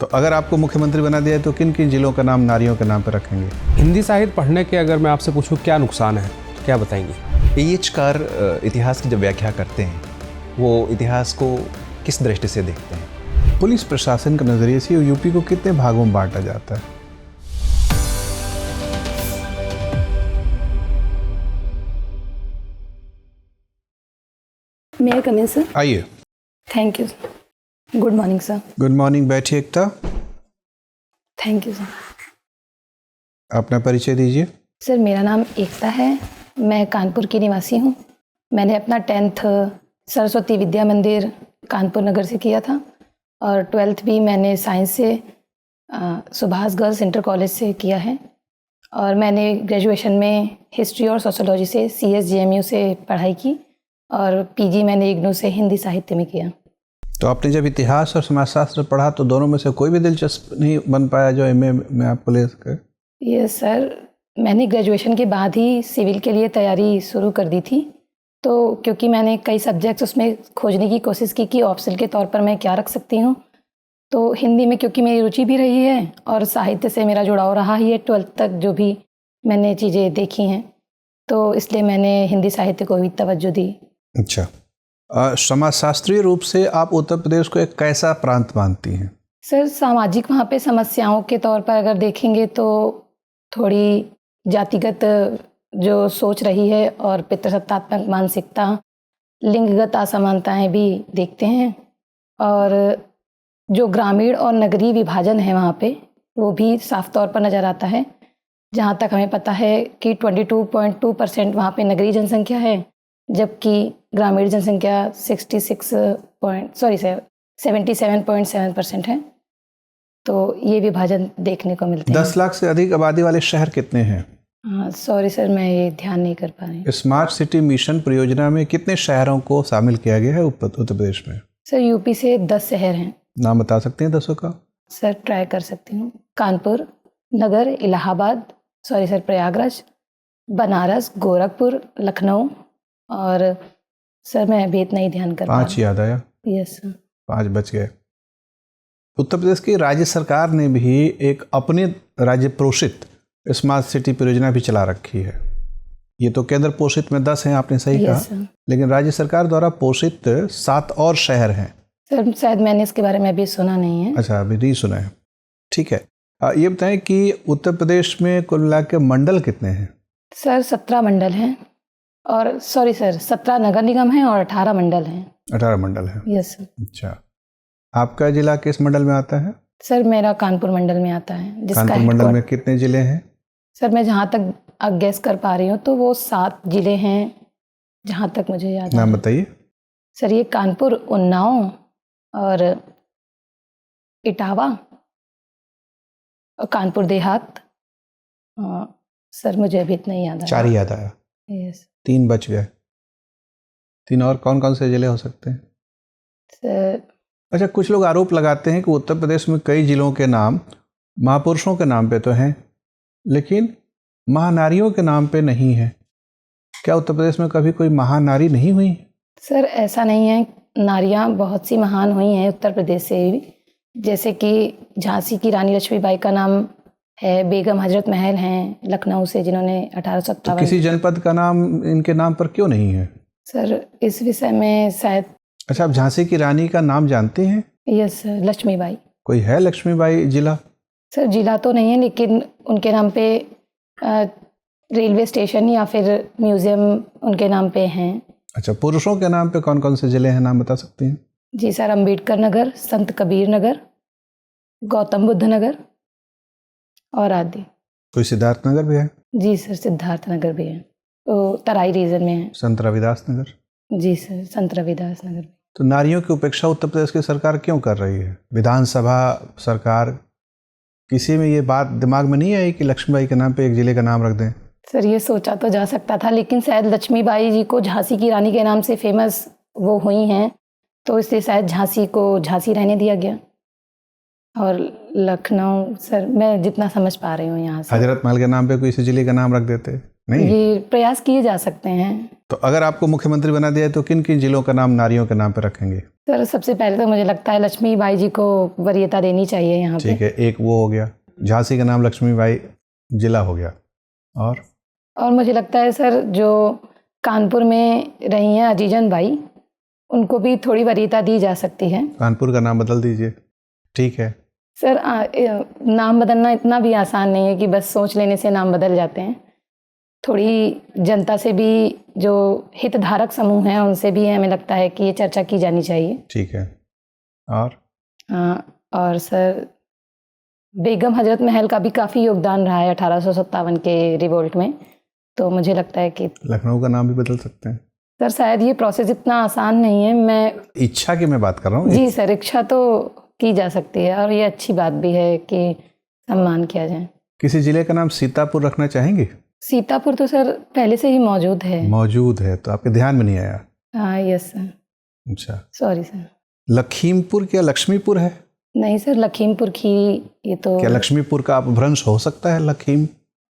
तो अगर आपको मुख्यमंत्री बना दिया तो किन किन जिलों का नाम नारियों के नाम पर रखेंगे? हिंदी साहित्य पढ़ने के अगर मैं आपसे पूछूं क्या नुकसान है तो क्या बताएंगे? इतिहासकार इतिहास की जब व्याख्या करते हैं वो इतिहास को किस दृष्टि से देखते हैं? पुलिस प्रशासन के नज़रिए से यूपी को कितने भागों में बांटा जाता है? May I come in, sir? आइए। Thank you. Good morning, sir. Good morning. बैठिए एकता, Thank you, sir. अपना परिचय दीजिए। सर मेरा नाम एकता है, मैं कानपुर की निवासी हूँ। मैंने अपना 10th सरस्वती विद्या मंदिर कानपुर नगर से किया था और 12th भी मैंने साइंस से सुभाष गर्ल्स इंटर कॉलेज से किया है और मैंने ग्रेजुएशन में हिस्ट्री और सोशोलॉजी से CSJMU से पढ़ाई की और PG मैंने इग्नू से हिंदी साहित्य में किया। तो आपने जब इतिहास और समाजशास्त्र पढ़ा तो दोनों में से कोई भी दिलचस्प नहीं बन पाया जो MA में आपको ले सके? यस सर, मैंने ग्रेजुएशन के बाद ही सिविल के लिए तैयारी शुरू कर दी थी। तो क्योंकि मैंने कई सब्जेक्ट्स उसमें खोजने की कोशिश की कि ऑप्शन के तौर पर मैं क्या रख सकती हूँ, तो हिंदी में क्योंकि मेरी रुचि भी रही है और साहित्य से मेरा जुड़ाव रहा ही है 12th तक जो भी मैंने चीज़ें देखी हैं, तो इसलिए मैंने हिंदी साहित्य को भी तवज्जो दी। अच्छा, समाजशास्त्रीय रूप से आप उत्तर प्रदेश को एक कैसा प्रांत मानती हैं? सर सामाजिक वहाँ पे समस्याओं के तौर पर अगर देखेंगे तो थोड़ी जातिगत जो सोच रही है और पितृसत्तात्मक मानसिकता, लिंगगत असमानताएं भी देखते हैं और जो ग्रामीण और नगरीय विभाजन है वहाँ पे वो भी साफ तौर पर नज़र आता है। जहाँ तक हमें पता है कि 22.2% वहाँ पे नगरीय जनसंख्या है जबकि ग्रामीण जनसंख्या 77.7% है। तो ये विभाजन देखने को मिलते हैं। 10 लाख से अधिक आबादी वाले शहर कितने हैं? हाँ सॉरी सर, मैं ये ध्यान नहीं कर पा रही। स्मार्ट सिटी मिशन परियोजना में कितने शहरों को शामिल किया गया है उत्तर प्रदेश में? सर यूपी से 10 शहर हैं। नाम बता सकते हैं 10 का? सर ट्राई कर सकती हूँ। कानपुर नगर, इलाहाबाद, प्रयागराज, बनारस, गोरखपुर, लखनऊ और सर मैं अभी इतना ही ध्यान कर पा रही। 5 याद आया? Yes sir. 5 बच गए। उत्तर प्रदेश की राज्य सरकार ने भी एक अपने राज्य पोषित स्मार्ट सिटी परियोजना भी चला रखी है। ये तो केंद्र पोषित में 10 हैं, आपने सही कहा, लेकिन राज्य सरकार द्वारा पोषित 7 और शहर हैं। सर शायद मैंने इसके बारे में अभी सुना नहीं है। अच्छा, अभी नहीं सुना है, ठीक है। ये बताएं कि उत्तर प्रदेश में कुल मिला के मंडल कितने हैं? सर 17 मंडल हैं और 17 नगर निगम हैं और 18 मंडल हैं। 18 मंडल हैं। Yes sir. अच्छा, आपका जिला किस मंडल में आता है? सर मेरा कानपुर मंडल में आता है। कानपुर मंडल में कितने जिले हैं? सर मैं जहाँ तक गेस कर पा रही हूँ तो वो 7 जिले हैं जहाँ तक मुझे याद है। नाम बताइए। सर ये कानपुर, उन्नाव और इटावा और कानपुर देहात। सर मुझे अभी इतना ही याद आया। 4 याद आया। यस। 3 बच गए। 3 और कौन कौन से जिले हो सकते हैं? सर अच्छा, कुछ लोग आरोप लगाते हैं कि उत्तर प्रदेश में कई जिलों के नाम महापुरुषों के नाम पे तो हैं लेकिन महानारियों के नाम पे नहीं है। क्या उत्तर प्रदेश में कभी कोई महानारी नहीं हुई? सर ऐसा नहीं है, नारियां बहुत सी महान हुई हैं उत्तर प्रदेश से भी, जैसे कि झांसी की रानी लक्ष्मीबाई का नाम है, बेगम हजरत महल हैं लखनऊ से जिन्होंने 1857। तो किसी जनपद का नाम इनके नाम पर क्यों नहीं है? सर इस विषय में शायद। अच्छा, आप झांसी की रानी का नाम जानते हैं? Yes sir, Laxmibai. कोई है लक्ष्मीबाई जिला? सर जिला तो नहीं है लेकिन उनके नाम पे रेलवे स्टेशन या फिर म्यूजियम उनके नाम पे हैं। अच्छा, पुरुषों के नाम पे कौन कौन से जिले हैं, नाम बता सकते हैं? जी सर, अम्बेडकर नगर, संत कबीर नगर, गौतम बुद्ध नगर और आदि। कोई सिद्धार्थ नगर भी है? जी सर, सिद्धार्थ नगर भी है, तो तराई रीजन में है। संत रविदास नगर? जी सर, संत रविदास नगर। तो नारियों की उपेक्षा उत्तर प्रदेश की सरकार क्यों कर रही है? विधानसभा सरकार, किसी में ये बात दिमाग में नहीं आई कि लक्ष्मीबाई के नाम पे एक जिले का नाम रख दें? सर ये सोचा तो जा सकता था लेकिन शायद लक्ष्मीबाई जी को झांसी की रानी के नाम से फेमस वो हुई हैं, तो इसलिए शायद झांसी को झांसी रहने दिया गया। और लखनऊ सर मैं जितना समझ पा रही हूँ यहाँ से। हजरत महल के नाम पे किसी जिले का नाम रख देते? नहीं, ये प्रयास किए जा सकते हैं। तो अगर आपको मुख्यमंत्री बना दिया तो किन किन जिलों का नाम नारियों के नाम पर रखेंगे? सर सबसे पहले तो मुझे लगता है लक्ष्मीबाई जी को वरीयता देनी चाहिए यहाँ पे। ठीक है, एक वो हो गया, झांसी का नाम लक्ष्मीबाई जिला हो गया। और मुझे लगता है सर जो कानपुर में रही हैं अजीजन बाई, उनको भी थोड़ी वरीयता दी जा सकती है। कानपुर का नाम बदल दीजिए। ठीक है सर नाम बदलना इतना भी आसान नहीं है कि बस सोच लेने से नाम बदल जाते हैं। थोड़ी जनता से भी जो हितधारक समूह हैं उनसे भी हमें लगता है कि ये चर्चा की जानी चाहिए। ठीक है। और सर बेगम हजरत महल का भी काफ़ी योगदान रहा है 1857 के रिवोल्ट में, तो मुझे लगता है कि लखनऊ का नाम भी बदल सकते हैं। सर शायद ये प्रोसेस इतना आसान नहीं है। मैं इच्छा की मैं बात कर रहा हूँ। जी सर, इच्छा तो की जा सकती है और ये अच्छी बात भी है कि सम्मान किया जाए। किसी जिले का नाम सीतापुर रखना चाहेंगे? सीतापुर तो सर पहले से ही मौजूद है तो आपके ध्यान में नहीं आया? हाँ यस सर। अच्छा, सॉरी सर। लखीमपुर क्या लक्ष्मीपुर है? नहीं सर, लखीमपुर खीरी, ये तो क्या लक्ष्मीपुर का अपभ्रंश हो सकता है? लखीम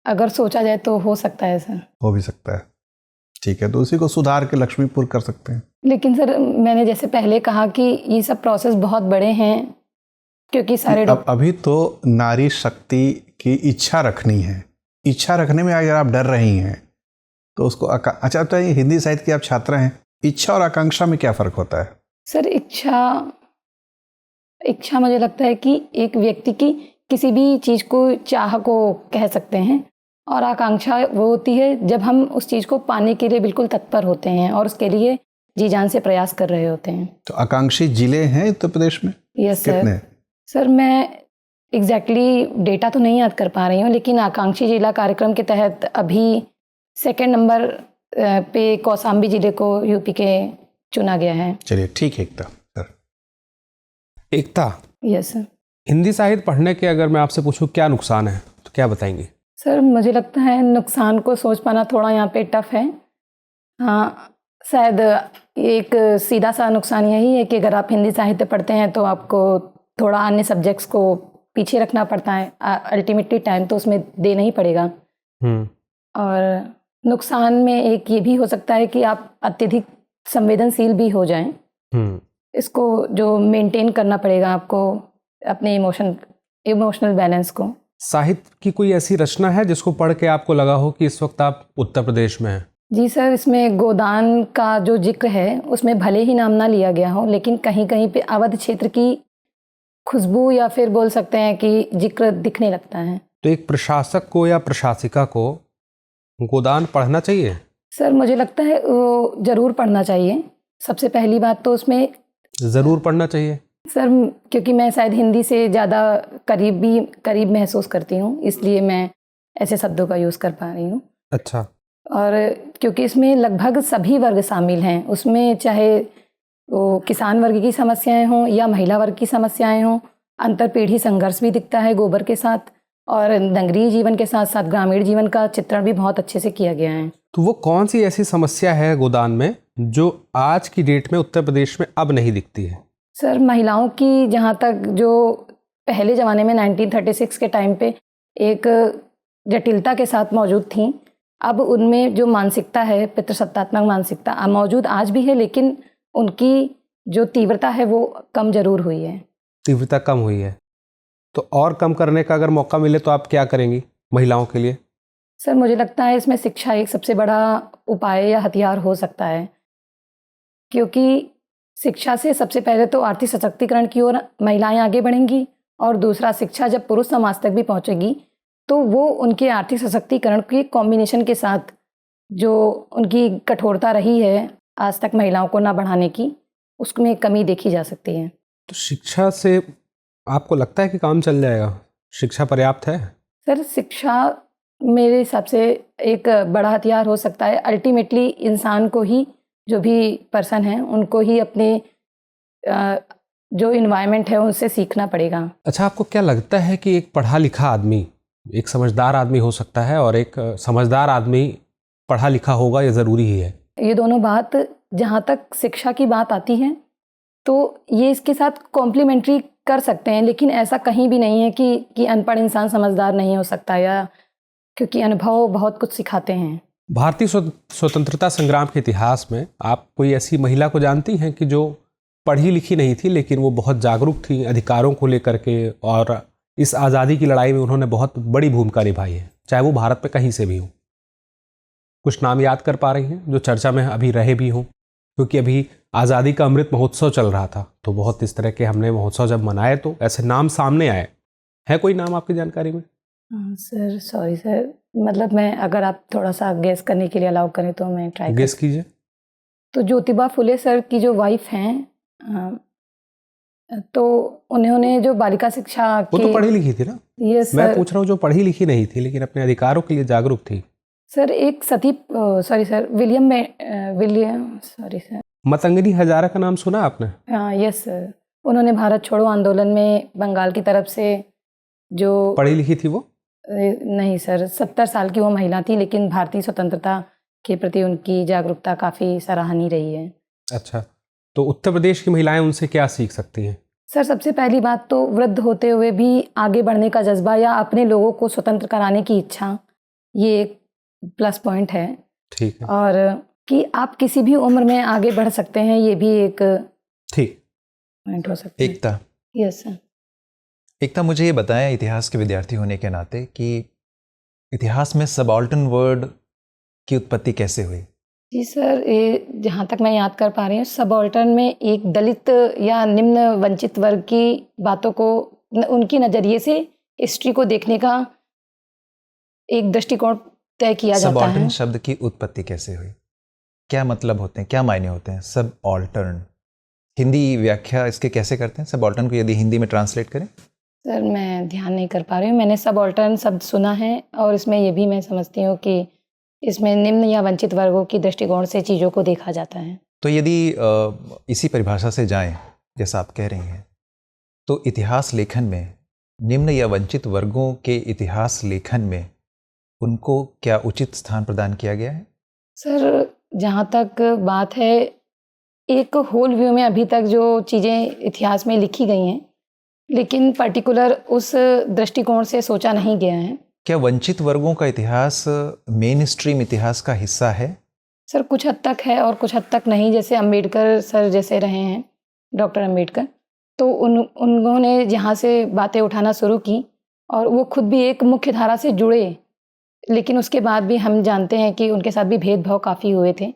अगर सोचा जाए तो हो सकता है सर। हो भी सकता है। ठीक है, तो उसी को सुधार के लक्ष्मीपुर कर सकते हैं। लेकिन सर मैंने जैसे पहले कहा कि ये सब प्रोसेस बहुत बड़े हैं, क्योंकि सारे अभी तो नारी शक्ति की इच्छा रखनी है। इच्छा रखने में अगर आप डर रही हैं तो उसको अच्छा, तो हिंदी साहित्य की आप छात्रा हैं, इच्छा और आकांक्षा में क्या फ़र्क होता है? सर इच्छा मुझे लगता है कि एक व्यक्ति की किसी भी चीज़ को चाह को कह सकते हैं, और आकांक्षा वो होती है जब हम उस चीज़ को पाने के लिए बिल्कुल तत्पर होते हैं और उसके लिए जी जान से प्रयास कर रहे होते हैं। तो आकांक्षी जिले हैं उत्तर प्रदेश में? Yes sir. कितने? सर मैं एग्जैक्टली डेटा तो नहीं याद कर पा रही हूँ, लेकिन आकांक्षी जिला कार्यक्रम के तहत अभी 2nd नंबर पे कौसाम्बी जिले को यूपी के चुना गया है। चलिए ठीक है। एकता सर। एकता, यस सर। हिंदी साहित्य पढ़ने के अगर मैं आपसे पूछूं क्या नुकसान है तो क्या बताएंगे? सर मुझे लगता है नुकसान को सोच पाना थोड़ा यहाँ पे टफ है। हाँ, शायद एक सीधा सा नुकसान यही है कि अगर आप हिंदी साहित्य पढ़ते हैं तो आपको थोड़ा अन्य सब्जेक्ट्स को पीछे रखना पड़ता है। अल्टीमेटली टाइम तो उसमें देना ही पड़ेगा। और नुकसान में एक ये भी हो सकता है कि आप अत्यधिक संवेदनशील भी हो जाएं। इसको जो मेंटेन करना पड़ेगा आपको अपने इमोशनल बैलेंस को। साहित्य की कोई ऐसी रचना है जिसको पढ़ के आपको लगा हो कि इस वक्त आप उत्तर प्रदेश में हैं? जी सर, इसमें गोदान का जो जिक्र है उसमें भले ही नाम ना लिया गया हो, लेकिन कहीं कहीं पे अवध क्षेत्र की खुशबू या फिर बोल सकते हैं कि जिक्र दिखने लगता है। तो एक प्रशासक को या प्रशासिका को गोदान पढ़ना चाहिए? सर मुझे लगता है वो ज़रूर पढ़ना चाहिए। सबसे पहली बात तो उसमें ज़रूर पढ़ना चाहिए सर, क्योंकि मैं शायद हिंदी से ज़्यादा करीब महसूस करती हूँ, इसलिए मैं ऐसे शब्दों का यूज़ कर पा रही हूँ। अच्छा। और क्योंकि इसमें लगभग सभी वर्ग शामिल हैं, उसमें चाहे वो किसान वर्ग की समस्याएं हों या महिला वर्ग की समस्याएं हों, अंतरपीढ़ी संघर्ष भी दिखता है गोबर के साथ, और नगरीय जीवन के साथ साथ ग्रामीण जीवन का चित्रण भी बहुत अच्छे से किया गया है। तो वो कौन सी ऐसी समस्या है गोदान में जो आज की डेट में उत्तर प्रदेश में अब नहीं दिखती है? सर महिलाओं की, जहाँ तक जो पहले ज़माने में 1936 के टाइम पे एक जटिलता के साथ मौजूद थी, अब उनमें जो मानसिकता है, पितृसत्तात्मक मानसिकता मौजूद आज भी है, लेकिन उनकी जो तीव्रता है वो कम जरूर हुई है। तीव्रता कम हुई है। तो और कम करने का अगर मौका मिले तो आप क्या करेंगी महिलाओं के लिए? सर मुझे लगता है इसमें शिक्षा एक सबसे बड़ा उपाय या हथियार हो सकता है, क्योंकि शिक्षा से सबसे पहले तो आर्थिक सशक्तिकरण की ओर महिलाएं आगे बढ़ेंगी, और दूसरा शिक्षा जब पुरुष समाज तक भी पहुंचेगी तो वो उनके आर्थिक सशक्तिकरण के कॉम्बिनेशन के साथ जो उनकी कठोरता रही है आज तक महिलाओं को ना बढ़ाने की, उसमें कमी देखी जा सकती है। तो शिक्षा से आपको लगता है कि काम चल जाएगा? शिक्षा पर्याप्त है? सर शिक्षा मेरे हिसाब से एक बड़ा हथियार हो सकता है। अल्टीमेटली इंसान को ही, जो भी पर्सन है उनको ही अपने जो इन्वायरमेंट है उनसे सीखना पड़ेगा। अच्छा, आपको क्या लगता है कि एक पढ़ा लिखा आदमी, एक समझदार आदमी हो सकता है और एक समझदार आदमी पढ़ा लिखा होगा, ये ज़रूरी ही है? ये दोनों बात, जहाँ तक शिक्षा की बात आती है तो ये इसके साथ कॉम्प्लीमेंट्री कर सकते हैं, लेकिन ऐसा कहीं भी नहीं है कि अनपढ़ इंसान समझदार नहीं हो सकता, या क्योंकि अनुभव बहुत कुछ सिखाते हैं। भारतीय स्वतंत्रता संग्राम के इतिहास में आप कोई ऐसी महिला को जानती हैं कि जो पढ़ी लिखी नहीं थी लेकिन वो बहुत जागरूक थी अधिकारों को लेकर के, और इस आज़ादी की लड़ाई में उन्होंने बहुत बड़ी भूमिका निभाई है, चाहे वो भारत में कहीं से भी हो? कुछ नाम याद कर पा रही हैं जो चर्चा में अभी रहे भी हों? क्योंकि अभी आज़ादी का अमृत महोत्सव चल रहा था, तो बहुत इस तरह के हमने महोत्सव जब मनाए तो ऐसे नाम सामने आए। है कोई नाम आपकी जानकारी में? सर सॉरी सर, मतलब मैं अगर आप थोड़ा सा गेस करने के लिए अलाउ करें तो मैं ट्राई गेस कीजिए। तो ज्योतिबा फुले सर की जो वाइफ हैं, तो उन्होंने जो बालिका शिक्षा वो तो पढ़ी लिखी थी ना? यस मैं सर। पूछ रहा हूँ जो पढ़ी लिखी नहीं थी लेकिन अपने अधिकारों के लिए जागरूक थी। सर एक सती, sorry sir, William sorry sir, Matangini Hazra का नाम सुना आपने? Yes sir. उन्होंने भारत छोड़ो आंदोलन में बंगाल की तरफ से जो पढ़ी लिखी थी वो? नहीं सर, 70 साल की वो महिला थी, लेकिन भारतीय स्वतंत्रता के प्रति उनकी जागरूकता काफ़ी सराहनीय रही है। अच्छा, तो उत्तर प्रदेश की महिलाएं उनसे क्या सीख सकती हैं? सर सबसे पहली बात तो वृद्ध होते हुए भी आगे बढ़ने का जज्बा या अपने लोगों को स्वतंत्र कराने की इच्छा, ये एक प्लस पॉइंट है। ठीक है। और कि आप किसी भी उम्र में आगे बढ़ सकते हैं, ये भी एक ठीक पॉइंट हो सकता है। एकता, यस सर। एकता मुझे ये बताएं इतिहास के विद्यार्थी होने के नाते कि इतिहास में सबाल्टर्न वर्ड की उत्पत्ति कैसे हुई? जी सर, ये जहाँ तक मैं याद कर पा रही हूँ, सबाल्टर्न में एक दलित या निम्न वंचित वर्ग की बातों को उनके नज़रिए से हिस्ट्री को देखने का एक दृष्टिकोण तय किया जाता सबाल्टर्न है। शब्द की उत्पत्ति कैसे हुई? क्या मतलब होते हैं, क्या मायने होते हैं सबाल्टर्न? हिंदी व्याख्या इसके कैसे करते हैं सबाल्टर्न को, यदि हिंदी में ट्रांसलेट करें? सर मैं ध्यान नहीं कर पा रही हूँ, मैंने सबाल्टर्न शब्द सुना है और इसमें ये भी मैं समझती हूँ कि इसमें निम्न या वंचित वर्गों की दृष्टिकोण से चीज़ों को देखा जाता है। तो यदि इसी परिभाषा से जाएं जैसा आप कह रही हैं, तो इतिहास लेखन में निम्न या वंचित वर्गों के इतिहास लेखन में उनको क्या उचित स्थान प्रदान किया गया है? सर जहाँ तक बात है, एक होल व्यू में अभी तक जो चीज़ें इतिहास में लिखी गई हैं, लेकिन पर्टिकुलर उस दृष्टिकोण से सोचा नहीं गया है। क्या वंचित वर्गों का इतिहास मेन स्ट्रीम इतिहास का हिस्सा है? सर कुछ हद तक है और कुछ हद तक नहीं। जैसे अम्बेडकर सर जैसे रहे हैं, डॉक्टर अम्बेडकर, तो उन्होंने यहाँ से बातें उठाना शुरू की और वो खुद भी एक मुख्य धारा से जुड़े, लेकिन उसके बाद भी हम जानते हैं कि उनके साथ भी भेदभाव काफ़ी हुए थे।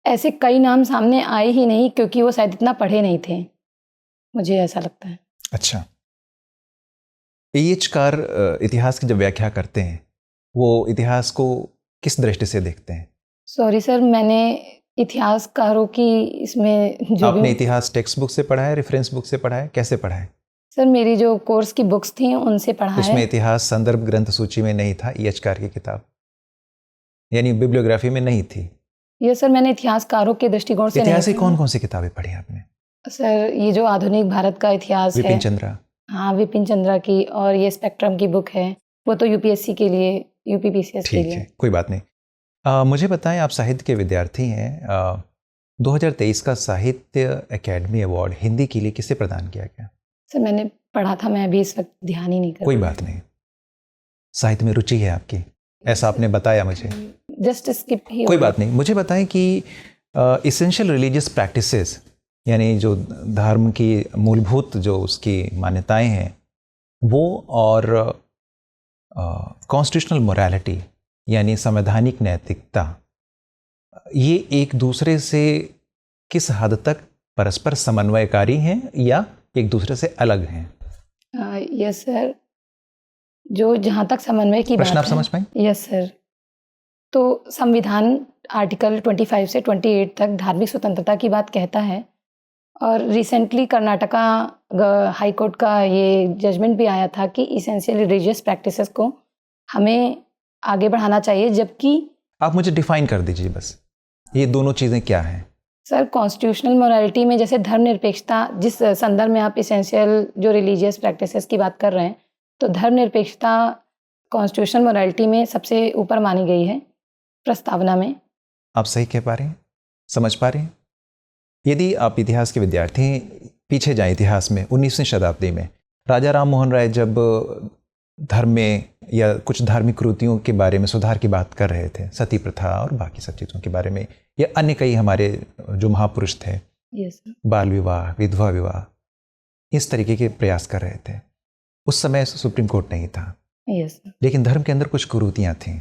ऐसे कई नाम सामने आए ही नहीं क्योंकि वो शायद इतना पढ़े नहीं थे, मुझे ऐसा लगता है। अच्छा, कार इतिहास की जब व्याख्या करते हैं वो इतिहास को किस दृष्टि से देखते हैं? सॉरी सर, मैंने इतिहासकारों की इसमें जो आपने भी इतिहास टेक्स्ट बुक से पढ़ा है, रेफरेंस बुक से पढ़ा है, कैसे पढ़ा है? सर मेरी जो कोर्स की बुक्स थी उनसे पढ़ा उसमें है। इतिहास संदर्भ ग्रंथ सूची में नहीं था कार की किताब, यानी बिब्लियोग्राफी में नहीं थी। ये सर मैंने इतिहासकारों के दृष्टिकोण से इतिहास की नहीं कौन कौन सी किताबें पढ़ी आपने? सर ये जो आधुनिक भारत का इतिहास विपिन है, चंद्रा? हाँ विपिन चंद्रा की, और ये स्पेक्ट्रम की बुक है, वो तो यूपीएससी के लिए, यूपीपीसीएस के ठीक लिए। है, कोई बात नहीं। मुझे बताएं, आप साहित्य के विद्यार्थी हैं, 2023 का साहित्य अकेडमी अवार्ड हिंदी के लिए किसे प्रदान किया गया? सर मैंने पढ़ा था, मैं अभी इस वक्त ध्यान ही नहीं कर कोई बात नहीं, साहित्य में रुचि है आपकी, ऐसा आपने बताया मुझे। जस्ट स्किप ही कोई बात नहीं, मुझे बताएं कि इसेंशियल रिलीजियस प्रैक्टिसेस, यानी जो धर्म की मूलभूत जो उसकी मान्यताएं हैं वो, और कॉन्स्टिट्यूशनल मोरालिटी यानी संवैधानिक नैतिकता, ये एक दूसरे से किस हद तक परस्पर समन्वयकारी हैं या एक दूसरे से अलग हैं? यस सर, जो जहाँ तक समन्वय की प्रश्न बात आप है, समझ पाएं? यस सर, तो संविधान आर्टिकल 25 से 28 तक धार्मिक स्वतंत्रता की बात कहता है, और रिसेंटली कर्नाटका हाई कोर्ट का ये जजमेंट भी आया था कि इसेंशियल रिलीजियस प्रैक्टिसेस को हमें आगे बढ़ाना चाहिए, जबकि आप मुझे डिफाइन कर दीजिए बस, ये दोनों चीज़ें क्या हैं? सर कॉन्स्टिट्यूशनल मोरालिटी में जैसे धर्मनिरपेक्षता, जिस संदर्भ में आप इसेंशियल जो रिलीजियस प्रैक्टिसेस की बात कर रहे हैं, तो धर्मनिरपेक्षता कॉन्स्टिट्यूशनल मोरालिटी में सबसे ऊपर मानी गई है प्रस्तावना में। आप सही कह पा रहे हैं, समझ पा रहे हैं? यदि आप इतिहास के विद्यार्थी हैं, पीछे जाएं इतिहास में, 19वीं शताब्दी में राजा राम मोहन राय जब धर्म में या कुछ धार्मिक कृतियों के बारे में सुधार की बात कर रहे थे, सती प्रथा और बाकी सब चीज़ों के बारे में, या अन्य कई हमारे जो महापुरुष थे, यस सर। बाल विवाह, विधवा विवाह, इस तरीके के प्रयास कर रहे थे। उस समय सुप्रीम कोर्ट नहीं था, यस सर। लेकिन धर्म के अंदर कुछ कुरीतियाँ थीं।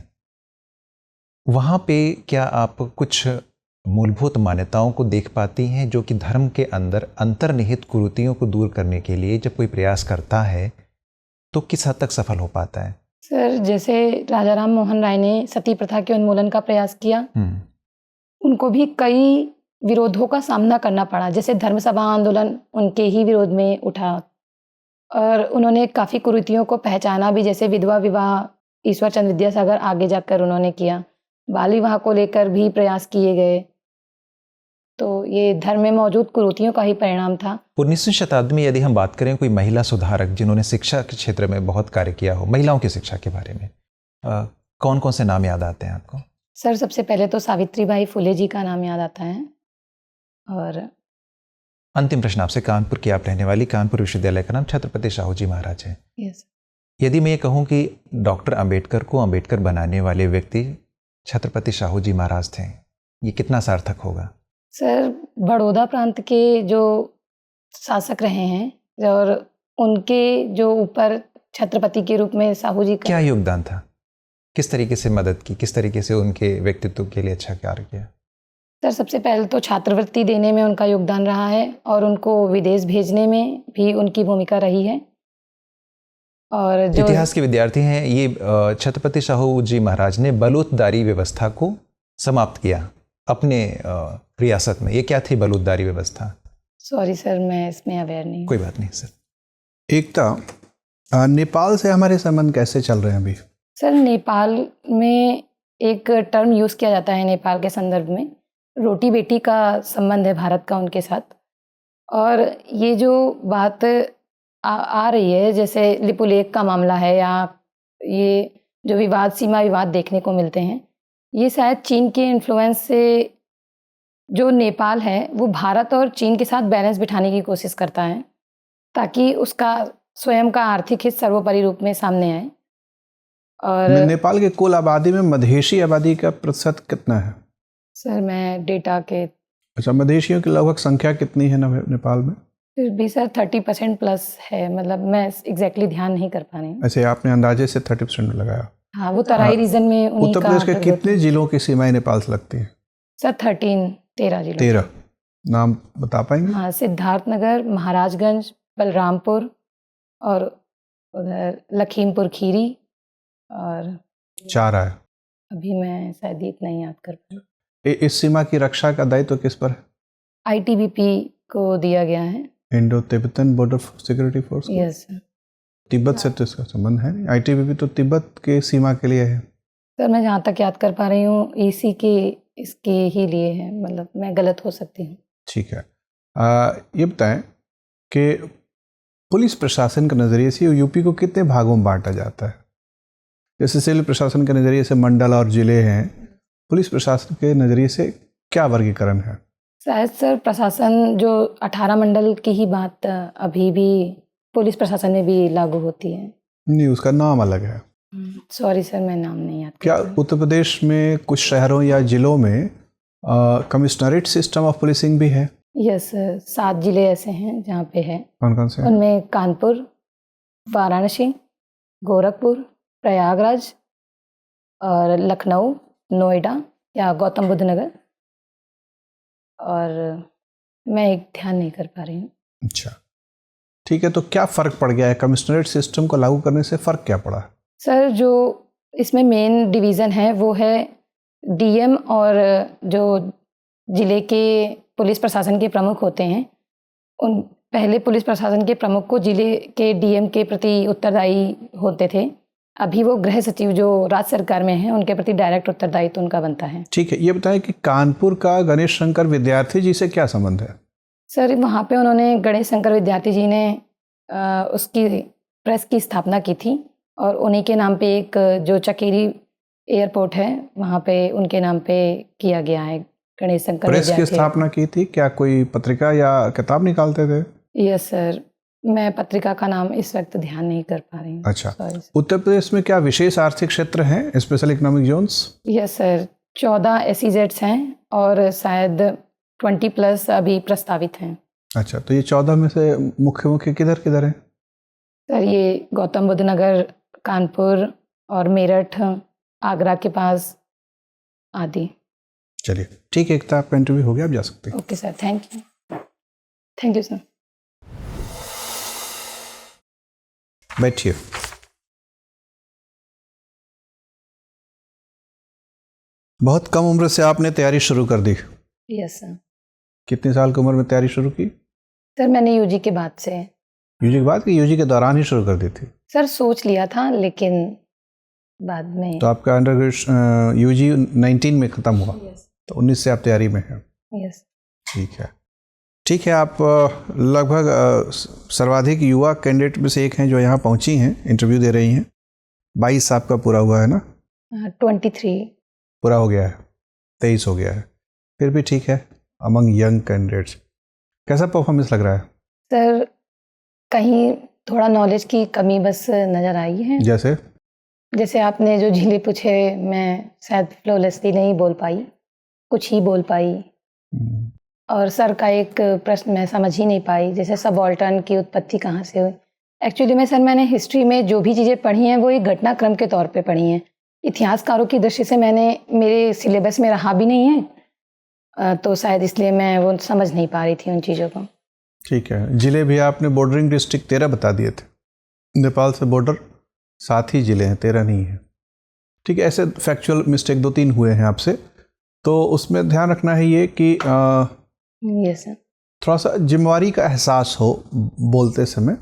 वहाँ पे क्या आप कुछ मूलभूत मान्यताओं को देख पाती हैं जो कि धर्म के अंदर अंतर्निहित कुरीतियों को दूर करने के लिए जब कोई प्रयास करता है तो किस हद तक सफल हो पाता है? सर जैसे राजा राम मोहन राय ने सती प्रथा के उन्मूलन का प्रयास किया, उनको भी कई विरोधों का सामना करना पड़ा। जैसे धर्म सभा आंदोलन उनके ही विरोध में उठा और उन्होंने काफ़ी कुरीतियों को पहचाना भी, जैसे विधवा विवाह ईश्वर चंद्र विद्यासागर आगे जाकर उन्होंने किया। बाल विवाह को लेकर भी प्रयास किए गए। तो ये धर्म में मौजूद कुरीतियों का ही परिणाम था। 19वीं शताब्दी में यदि हम बात करें कोई महिला सुधारक जिन्होंने शिक्षा के क्षेत्र में बहुत कार्य किया हो, महिलाओं की शिक्षा के बारे में कौन कौन से नाम याद आते हैं आपको? सर सबसे पहले तो सावित्रीबाई फुले जी का नाम याद आता है। और अंतिम प्रश्न आपसे, कानपुर की आप रहने वाली, कानपुर विश्वविद्यालय का नाम छत्रपति शाहू जी महाराज है। यस। यदि मैं ये कहूँ कि डॉक्टर अंबेडकर को अंबेडकर बनाने वाले व्यक्ति छत्रपति शाहू जी महाराज थे, ये कितना सार्थक होगा? सर बड़ौदा प्रांत के जो शासक रहे हैं और उनके जो ऊपर छत्रपति के रूप में साहू जी का क्या योगदान था? किस तरीके से मदद की, किस तरीके से उनके व्यक्तित्व के लिए अच्छा कार्य किया? सर सबसे पहले तो छात्रवृत्ति देने में उनका योगदान रहा है और उनको विदेश भेजने में भी उनकी भूमिका रही है। और जो इतिहास के विद्यार्थी हैं, ये छत्रपति शाहू जी महाराज ने बलूतदारी व्यवस्था को समाप्त किया अपने रियासत में। ये क्या थी बलूतदारी व्यवस्था? सॉरी सर, मैं इसमें अवेयर नहीं। कोई बात नहीं सर। एकता, नेपाल से हमारे संबंध कैसे चल रहे हैं अभी? सर नेपाल में एक टर्म यूज़ किया जाता है नेपाल के संदर्भ में, रोटी बेटी का संबंध है भारत का उनके साथ। और ये जो बात आ रही है, जैसे लिपुलेख का मामला है या ये जो विवाद, सीमा विवाद देखने को मिलते हैं, ये शायद चीन के इन्फ्लुएंस से जो नेपाल है वो भारत और चीन के साथ बैलेंस बिठाने की कोशिश करता है ताकि उसका स्वयं का आर्थिक हित सर्वोपरि रूप में सामने आए। और नेपाल के कुल आबादी में मधेशी आबादी का प्रतिशत कितना है? सर मैं डेटा के अच्छा, मधेशियों की लगभग संख्या कितनी है नेपाल में? फिर भी सर 30% प्लस है, मतलब मैं एग्जैक्टली ध्यान नहीं कर पा रही हूँ। ऐसे आपने अंदाजे से 30% लगाया? हाँ, वो तराई रीजन में उन्हीं उत्तर का प्रदेश के कितने जिलों की सीमाएं नेपाल से लगती हैं? सर 13 जिलों। 13 नाम बता पाएंगे? हाँ, सिद्धार्थनगर, महाराजगंज, बलरामपुर और उधर लखीमपुर खीरी और 4 है। अभी मैं शायद इतना ही याद कर पाई। इस सीमा की रक्षा का दायित्व किस पर है? ITBP को दिया गया है। Indo Tibetan border security force. Yes sir. Tibet से तो इसका संबंध है नहीं। ITBP तो तिब्बत के सीमा के लिए है। सर मैं जहाँ तक याद कर पा रही हूँ EC के इसके ही लिए है, मतलब मैं गलत हो सकती हूँ। ठीक है। ये बताएं कि पुलिस प्रशासन के नज़रिए से यूपी को कितने भागों में बांटा जाता है? जैसे सिविल प्रशासन के नज़रिए से मंडल और ज़िले हैं, पुलिस प्रशासन के नज़रिए से क्या वर्गीकरण है? शायद सर प्रशासन जो 18 मंडल की ही बात अभी भी पुलिस प्रशासन में भी लागू होती है। नहीं, उसका नाम अलग है। सॉरी सर, मैं नाम नहीं याद कर क्या रही। उत्तर प्रदेश में कुछ शहरों या जिलों में कमिश्नरेट सिस्टम ऑफ पुलिसिंग भी है? यस, 7 जिले ऐसे हैं जहाँ पे है। कौन कौन से हैं? उनमें कानपुर, वाराणसी, गोरखपुर, प्रयागराज और लखनऊ, नोएडा या गौतम बुद्ध नगर, और मैं एक ध्यान नहीं कर पा रही हूँ। अच्छा, ठीक है। तो क्या फ़र्क पड़ गया है? कमिश्नरेट सिस्टम को लागू करने से फ़र्क क्या पड़ा? सर जो इसमें मेन डिवीज़न है वो है DM और जो ज़िले के पुलिस प्रशासन के प्रमुख होते हैं, उन पहले पुलिस प्रशासन के प्रमुख को ज़िले के DM के प्रति उत्तरदायी होते थे। अभी वो गृह सचिव जो राज्य सरकार में हैं उनके प्रति डायरेक्ट उत्तरदायित्व उनका बनता है। ठीक है। ये बताएं कि कानपुर का गणेश शंकर विद्यार्थी जी से क्या संबंध है? सर वहाँ पे उन्होंने गणेश शंकर विद्यार्थी जी ने उसकी प्रेस की स्थापना की थी और उन्हीं के नाम पे एक जो चकेरी एयरपोर्ट है वहाँ पे उनके नाम पे किया गया है गणेश शंकर प्रेस की विद्यार्थी। स्थापना की थी? क्या कोई पत्रिका या किताब निकालते थे? यस सर, मैं पत्रिका का नाम इस वक्त ध्यान नहीं कर पा रही हूँ। अच्छा। Sorry, sir. उत्तर प्रदेश में क्या विशेष आर्थिक क्षेत्र हैं, special economic zones? Yes sir, 14 SEZs हैं और शायद 20+ अभी प्रस्तावित हैं। अच्छा, तो ये 14 में से मुख्य मुख्य किधर किधर हैं? सर ये गौतम बुद्ध नगर, कानपुर और मेरठ, आगरा के पास आदि। चलिए ठीक है, एकता आपका इंटरव्यू हो गया, आप जा सकते हैं। Okay sir, thank you. Thank you sir. बैठिए। बहुत कम उम्र से आपने तैयारी शुरू कर दी। Yes sir. कितने साल की उम्र में तैयारी शुरू की? सर मैंने यूजी के बाद से। यूजी के बाद कि यूजी के दौरान ही शुरू कर दी थी? सर सोच लिया था लेकिन बाद में। तो आपका अंडर ग्रेजुएशन यूजी 19 में ख़त्म हुआ, तो 19 से आप तैयारी में हैं। यस। ठीक है, ठीक है। आप लगभग सर्वाधिक युवा कैंडिडेट में से एक हैं जो यहाँ पहुँची हैं, इंटरव्यू दे रही हैं। 22 आपका पूरा हुआ है ना? 23 पूरा हो गया है, 23 हो गया है, फिर भी ठीक है। अमंग यंग कैंडिडेट्स कैसा परफॉर्मेंस लग रहा है? सर कहीं थोड़ा नॉलेज की कमी बस नज़र आई है। जैसे आपने जो झीले पूछे मैं शायद फ्लॉलेसली नहीं बोल पाई, कुछ ही बोल पाई। और सर का एक प्रश्न मैं समझ ही नहीं पाई, जैसे सबाल्टर्न की उत्पत्ति कहाँ से हुई। एक्चुअली में सर मैंने हिस्ट्री में जो भी चीज़ें पढ़ी हैं वो एक घटनाक्रम के तौर पे पढ़ी हैं। इतिहासकारों की दृष्टि से मेरे सिलेबस में रहा भी नहीं है, तो शायद इसलिए मैं वो समझ नहीं पा रही थी उन चीज़ों को। ठीक है। जिले भी आपने बॉर्डरिंग डिस्ट्रिक्ट 13 बता दिए थे, नेपाल से बॉर्डर 7 ही जिले हैं, 13 नहीं है। ठीक है, ऐसे फैक्चुअल मिस्टेक 2-3 हुए हैं आपसे, तो उसमें ध्यान रखना है ये कि यस सर, थोड़ा सा जिम्मेवारी का एहसास हो बोलते समय,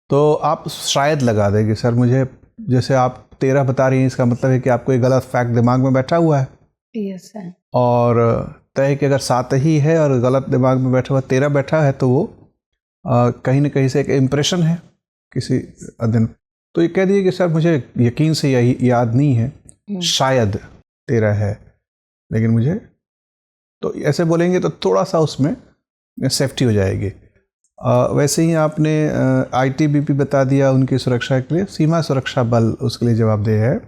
तो आप शायद लगा देंगे सर मुझे, जैसे आप 13 बता रही हैं, इसका मतलब है कि आपको एक गलत फैक्ट दिमाग में बैठा हुआ है। Yes sir. और तय कि अगर 7 ही है और गलत दिमाग में बैठा हुआ 13 बैठा है, तो वो कहीं ना कहीं से एक इम्प्रेशन है किसी अध्ययन। तो ये कह दिए कि सर मुझे यकीन से यही याद नहीं है, शायद 13 है, लेकिन मुझे, तो ऐसे बोलेंगे तो थोड़ा सा उसमें सेफ्टी हो जाएगी। वैसे ही आपने ITBP बता दिया उनकी सुरक्षा के लिए, सीमा सुरक्षा बल उसके लिए जवाबदेह है,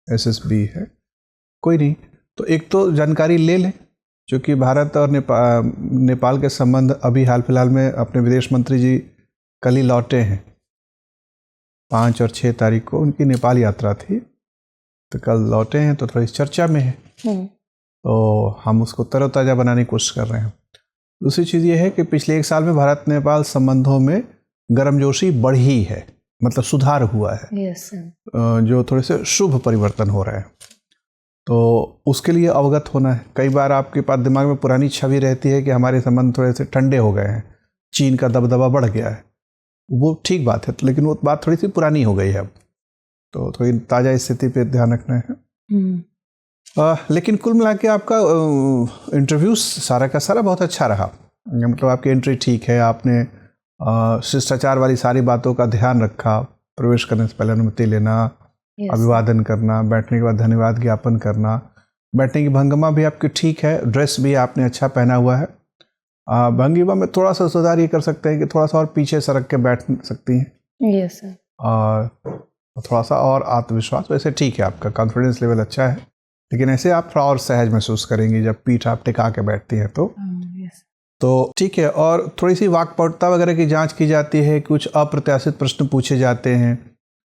SSB है, कोई नहीं। तो एक तो जानकारी ले लें, क्योंकि भारत और नेपाल के संबंध अभी हाल फिलहाल में अपने विदेश मंत्री जी कल ही लौटे हैं। 5 और 6 तारीख को उनकी नेपाल यात्रा थी, तो कल लौटे हैं, तो थोड़ी चर्चा में है, तो हम उसको तरोताज़ा बनाने की कोशिश कर रहे हैं। दूसरी चीज़ ये है कि पिछले 1 साल में भारत नेपाल संबंधों में गर्मजोशी बढ़ी है, मतलब सुधार हुआ है। Yes sir. जो थोड़े से शुभ परिवर्तन हो रहे हैं, तो उसके लिए अवगत होना है। कई बार आपके पास दिमाग में पुरानी छवि रहती है कि हमारे संबंध थोड़े से ठंडे हो गए हैं, चीन का दबदबा बढ़ गया है, वो ठीक बात है, लेकिन वो बात थोड़ी सी पुरानी हो गई है अब, तो थोड़ी ताज़ा स्थिति पे ध्यान रखना है। लेकिन कुल मिला के आपका इंटरव्यू सारा का सारा बहुत अच्छा रहा, मतलब आपकी एंट्री ठीक है, आपने शिष्टाचार वाली सारी बातों का ध्यान रखा, प्रवेश करने से पहले अनुमति लेना, अभिवादन करना, बैठने के बाद धन्यवाद ज्ञापन करना, बैठने की भंगिमा भी आपकी ठीक है, ड्रेस भी आपने अच्छा पहना हुआ है। भंगिमा में थोड़ा सा सुधार ये कर सकते हैं कि थोड़ा सा और पीछे सरक के बैठ सकती हैं। Yes sir. और थोड़ा सा और आत्मविश्वास, वैसे ठीक है, आपका कॉन्फिडेंस लेवल अच्छा है, लेकिन ऐसे आप थोड़ा और सहज महसूस करेंगी जब पीठ आप टिका के बैठती हैं तो ठीक है। और थोड़ी सी वाक्पटुता वगैरह की जांच की जाती है, कुछ अप्रत्याशित प्रश्न पूछे जाते हैं।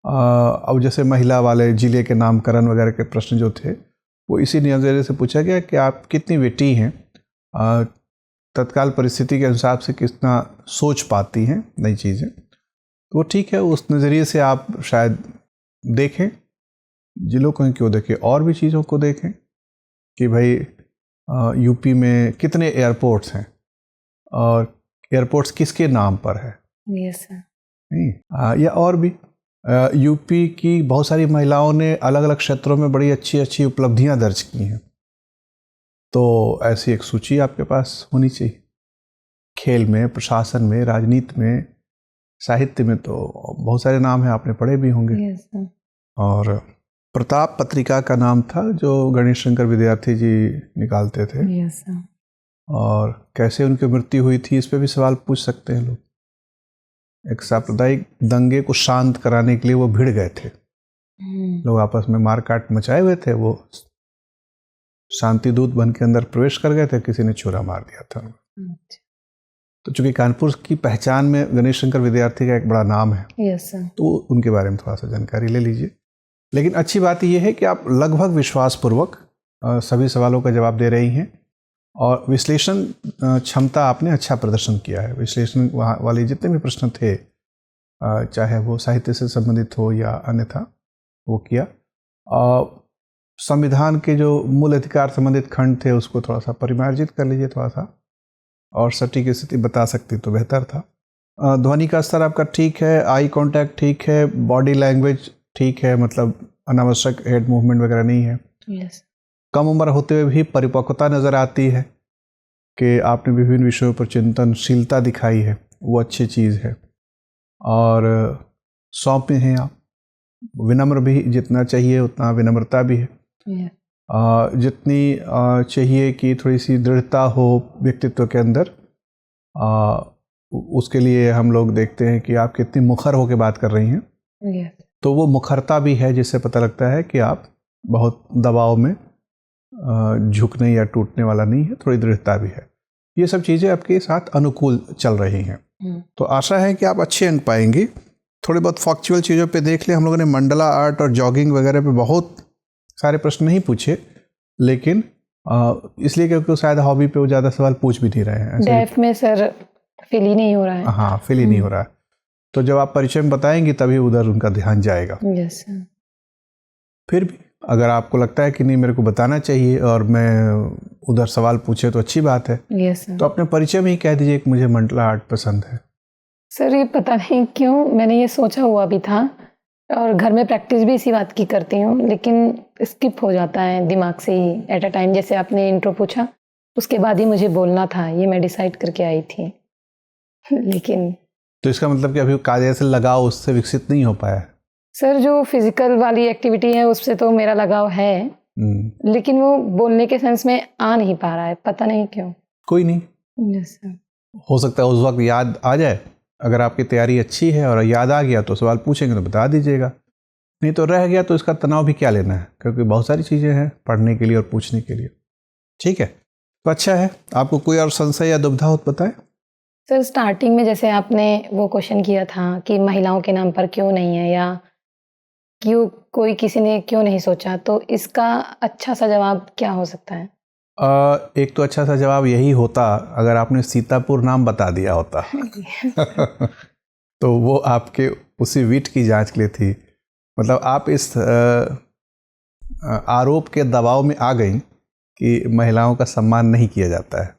अब जैसे महिला वाले जिले के नामकरण वगैरह के प्रश्न जो थे, वो इसी नज़रिए से पूछा गया कि आप कितनी बेटी हैं, तत्काल परिस्थिति के हिसाब से कितना सोच पाती हैं नई चीज़ें, तो वो ठीक है, उस नज़रिए से आप शायद देखें, जिलों को क्यों देखें, और भी चीज़ों को देखें कि भाई यूपी में कितने एयरपोर्ट्स हैं और एयरपोर्ट्स किसके नाम पर है। Yes sir. नहीं, या और भी यूपी की बहुत सारी महिलाओं ने अलग अलग क्षेत्रों में बड़ी अच्छी अच्छी उपलब्धियां दर्ज की हैं, तो ऐसी एक सूची आपके पास होनी चाहिए। खेल में, प्रशासन में, राजनीति में, साहित्य में तो बहुत सारे नाम हैं, आपने पढ़े भी होंगे। Yes sir. और प्रताप पत्रिका का नाम था जो गणेश शंकर विद्यार्थी जी निकालते थे। Yes sir. और कैसे उनकी मृत्यु हुई थी, इस पे भी सवाल पूछ सकते हैं लोग। एक सांप्रदायिक दंगे को शांत कराने के लिए वो भिड़ गए थे। लोग आपस में मारकाट मचाए हुए थे, वो शांति दूत बन के अंदर प्रवेश कर गए थे, किसी ने छुरा मार दिया था। तो चूंकि कानपुर की पहचान में गणेश शंकर विद्यार्थी का एक बड़ा नाम है, यस सर। तो उनके बारे में थोड़ा सा जानकारी ले लीजिए। लेकिन अच्छी बात यह है कि आप लगभग विश्वासपूर्वक सभी सवालों का जवाब दे रही हैं और विश्लेषण क्षमता आपने अच्छा प्रदर्शन किया है। विश्लेषण वाले जितने भी प्रश्न थे, चाहे वो साहित्य से संबंधित हो या अन्यथा, वो किया। संविधान के जो मूल अधिकार संबंधित खंड थे उसको थोड़ा सा परिमार्जित कर लीजिए थोड़ा सा, और सटीक स्थिति बता सकती तो बेहतर था। ध्वनि का स्तर आपका ठीक है, आई कांटेक्ट ठीक है, बॉडी लैंग्वेज ठीक है, मतलब अनावश्यक हेड मूवमेंट वगैरह नहीं है। यस। कम उम्र होते हुए भी परिपक्वता नज़र आती है कि आपने विभिन्न विषयों पर चिंतनशीलता दिखाई है, वो अच्छी चीज़ है। और सौम्य हैं आप, विनम्र भी जितना चाहिए उतना विनम्रता भी है। यस। जितनी चाहिए कि थोड़ी सी दृढ़ता हो व्यक्तित्व के अंदर, उसके लिए हम लोग देखते हैं कि आप कितनी मुखर होकर बात कर रही हैं। यस। तो वो मुखरता भी है जिससे पता लगता है कि आप बहुत दबाव में झुकने या टूटने वाला नहीं है, थोड़ी दृढ़ता भी है। ये सब चीज़ें आपके साथ अनुकूल चल रही हैं। तो आशा है कि आप अच्छे अंक पाएंगे। थोड़े बहुत फैक्चुअल चीज़ों पे देख लें, हम लोगों ने मंडला आर्ट और जॉगिंग वगैरह पे बहुत सारे प्रश्न नहीं पूछे, लेकिन इसलिए क्योंकि शायद हॉबी पे वो ज़्यादा सवाल पूछ भी नहीं रहे हैं। डेफ में सर फिल ही नहीं हो रहा है। हाँ, फिल ही नहीं हो रहा है। तो जब आप परिचय में बताएंगी तभी उधर उनका ध्यान जाएगा। Yes sir. फिर भी अगर आपको लगता है कि नहीं मेरे को बताना चाहिए और मैं उधर सवाल पूछे तो अच्छी बात है। Yes sir. तो अपने परिचय में ही कह दीजिए कि मुझे मंडला आर्ट पसंद है। सर ये पता नहीं क्यों मैंने ये सोचा हुआ भी था और घर में प्रैक्टिस भी इसी बात की करती हूँ, लेकिन स्किप हो जाता है दिमाग से ही एट अ टाइम। जैसे आपने इंट्रो पूछा उसके बाद ही मुझे बोलना था, ये मैं डिसाइड करके आई थी। लेकिन तो इसका मतलब कि अभी कायदे से लगाव उससे विकसित नहीं हो पाया है? सर जो फिजिकल वाली एक्टिविटी है उससे तो मेरा लगाव है, लेकिन वो बोलने के सेंस में आ नहीं पा रहा है, पता नहीं क्यों। कोई नहीं, यस सर। हो सकता है उस वक्त याद आ जाए। अगर आपकी तैयारी अच्छी है और याद आ गया तो सवाल पूछेंगे तो बता दीजिएगा, नहीं तो रह गया तो इसका तनाव भी क्या लेना है, क्योंकि बहुत सारी चीज़ें हैं पढ़ने के लिए और पूछने के लिए। ठीक है, तो अच्छा है। आपको कोई और संशय या दुविधा हो तो बताएं। सर स्टार्टिंग में जैसे आपने वो क्वेश्चन किया था कि महिलाओं के नाम पर क्यों नहीं है, या क्यों कोई किसी ने क्यों नहीं सोचा, तो इसका अच्छा सा जवाब क्या हो सकता है? एक तो अच्छा सा जवाब यही होता अगर आपने सीतापुर नाम बता दिया होता। तो वो आपके उसी विट की जांच के लिए थी। मतलब आप इस आरोप के दबाव में आ गई कि महिलाओं का सम्मान नहीं किया जाता है,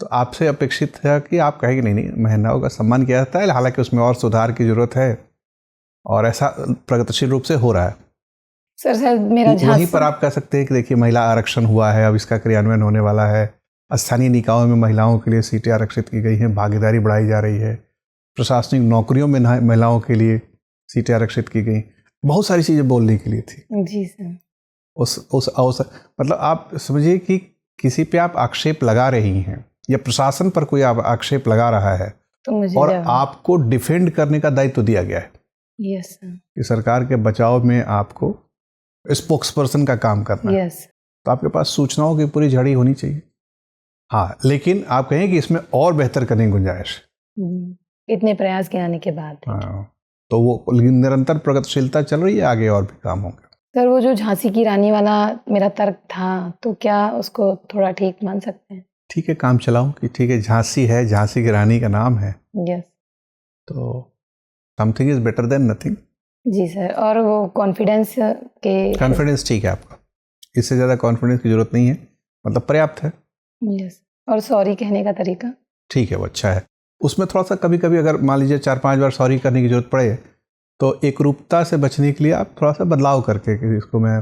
तो आपसे अपेक्षित है कि आप कहेंगे नहीं नहीं महिलाओं का सम्मान किया जाता है, हालांकि उसमें और सुधार की जरूरत है और ऐसा प्रगतिशील रूप से हो रहा है। सर मेरा वहीं पर आप कह सकते हैं कि देखिए महिला आरक्षण हुआ है, अब इसका क्रियान्वयन होने वाला है, स्थानीय निकायों में महिलाओं के लिए सीटें आरक्षित की गई हैं, भागीदारी बढ़ाई जा रही है, प्रशासनिक नौकरियों में महिलाओं के लिए सीटें आरक्षित की गई। बहुत सारी चीज़ें बोलने के लिए थी। जी सर। उस अवसर, मतलब आप समझिए कि किसी पे आप आक्षेप लगा रही हैं या प्रशासन पर कोई आक्षेप लगा रहा है, तो मुझे और आपको डिफेंड करने का दायित्व दिया गया है। Yes sir. कि सरकार के बचाव में आपको स्पोक्स पर्सन का काम करना है। यस। तो आपके पास सूचनाओं की पूरी झड़ी होनी चाहिए। हाँ, लेकिन आप कहें कि इसमें और बेहतर करने की गुंजाइश, इतने प्रयास के आने के बाद। हाँ, तो वो निरंतर प्रगतिशीलता चल रही है, आगे और भी काम होंगे। सर वो जो झांसी की रानी वाला मेरा तर्क था, तो क्या उसको थोड़ा ठीक मान सकते हैं? ठीक है, काम चलाऊं कि ठीक है झांसी है, झांसी की रानी का नाम है। यस। तो something is better than nothing. जी सर। और वो कॉन्फिडेंस के कॉन्फिडेंस ठीक है आपका, इससे ज़्यादा कॉन्फिडेंस की जरूरत नहीं है, मतलब पर्याप्त है। यस। और सॉरी कहने का तरीका ठीक है, वो अच्छा है। उसमें थोड़ा सा कभी कभी अगर मान लीजिए 4-5 बार सॉरी करने की जरूरत पड़े तो एक रूपता से बचने के लिए आप थोड़ा सा बदलाव करके कि इसको मैं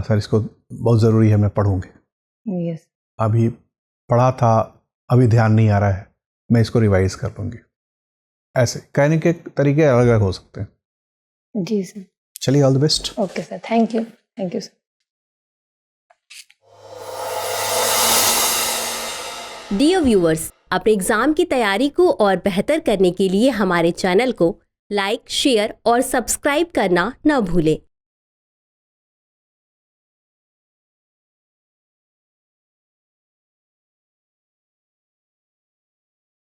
सर इसको बहुत ज़रूरी है, मैं पढ़ूंगी। यस। अभी पढ़ा था, अभी ध्यान नहीं आ रहा है, मैं इसको रिवाइज कर लूँगी। ऐसे कहने के तरीके अलग अलग हो सकते हैं। जी सर। चलिए, all the best. Okay sir, thank you. Thank you sir. Dear viewers, अपने एग्जाम की तैयारी को और बेहतर करने के लिए हमारे चैनल को लाइक, शेयर और सब्सक्राइब करना न भूलें।